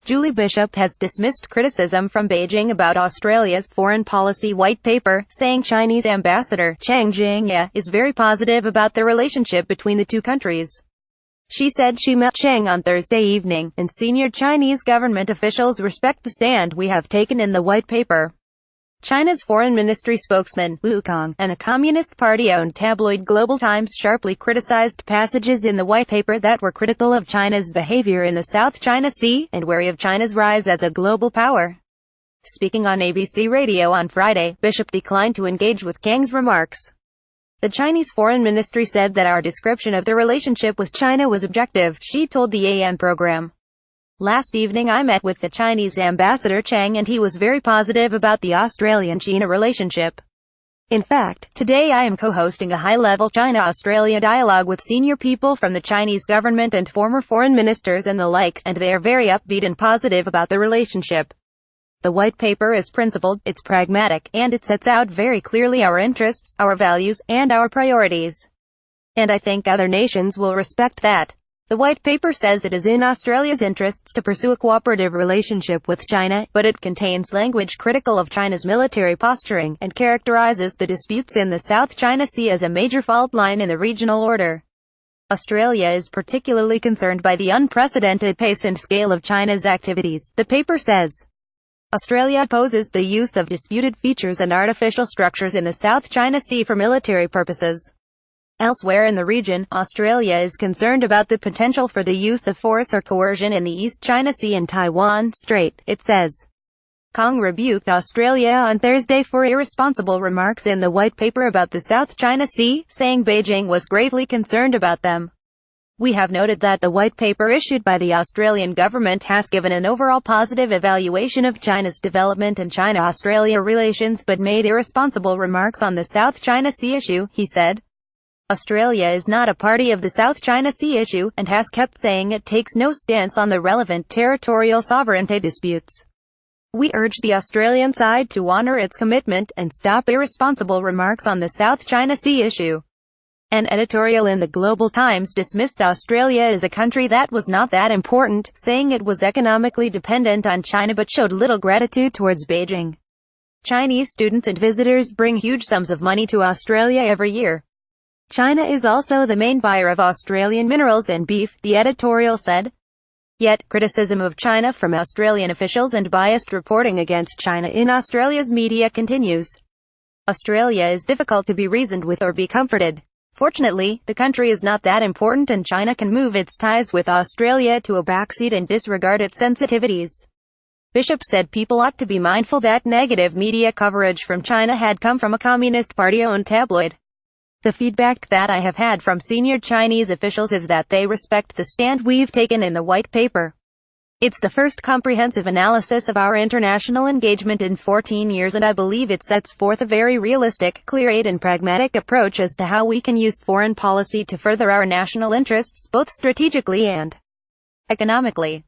Julie Bishop has dismissed criticism from Beijing about Australia's foreign policy white paper, saying Chinese Ambassador Cheng Jingye is very positive about the relationship between the two countries. She said she met Cheng on Thursday evening, and senior Chinese government officials respect the stand we have taken in the white paper. China's foreign ministry spokesman, Kang, and the Communist Party-owned tabloid Global Times sharply criticized passages in the white paper that were critical of China's behavior in the South China Sea, and wary of China's rise as a global power. Speaking on ABC Radio on Friday, Bishop declined to engage with Kang's remarks. The Chinese foreign ministry said that our description of the relationship with China was objective, she told the AM program. Last evening I met with the Chinese ambassador Cheng and he was very positive about the Australian-China relationship. In fact, today I am co-hosting a high-level China-Australia dialogue with senior people from the Chinese government and former foreign ministers and the like, and they are very upbeat and positive about the relationship. The white paper is principled, it's pragmatic, and it sets out very clearly our interests, our values, and our priorities. And I think other nations will respect that. The white paper says it is in Australia's interests to pursue a cooperative relationship with China, but it contains language critical of China's military posturing, and characterizes the disputes in the South China Sea as a major fault line in the regional order. Australia is particularly concerned by the unprecedented pace and scale of China's activities, the paper says. Australia opposes the use of disputed features and artificial structures in the South China Sea for military purposes. Elsewhere in the region, Australia is concerned about the potential for the use of force or coercion in the East China Sea and Taiwan Strait, it says. Kang rebuked Australia on Thursday for irresponsible remarks in the white paper about the South China Sea, saying Beijing was gravely concerned about them. We have noted that the white paper issued by the Australian government has given an overall positive evaluation of China's development and China-Australia relations but made irresponsible remarks on the South China Sea issue, he said. Australia is not a party of the South China Sea issue, and has kept saying it takes no stance on the relevant territorial sovereignty disputes. We urge the Australian side to honor its commitment, and stop irresponsible remarks on the South China Sea issue. An editorial in the Global Times dismissed Australia as a country that was not that important, saying it was economically dependent on China but showed little gratitude towards Beijing. Chinese students and visitors bring huge sums of money to Australia every year. China is also the main buyer of Australian minerals and beef, the editorial said. Yet, criticism of China from Australian officials and biased reporting against China in Australia's media continues. Australia is difficult to be reasoned with or be comforted. Fortunately, the country is not that important and China can move its ties with Australia to a backseat and disregard its sensitivities. Bishop said people ought to be mindful that negative media coverage from China had come from a Communist Party-owned tabloid. The feedback that I have had from senior Chinese officials is that they respect the stand we've taken in the white paper. It's the first comprehensive analysis of our international engagement in 14 years and I believe it sets forth a very realistic, clear-eyed and pragmatic approach as to how we can use foreign policy to further our national interests, both strategically and economically.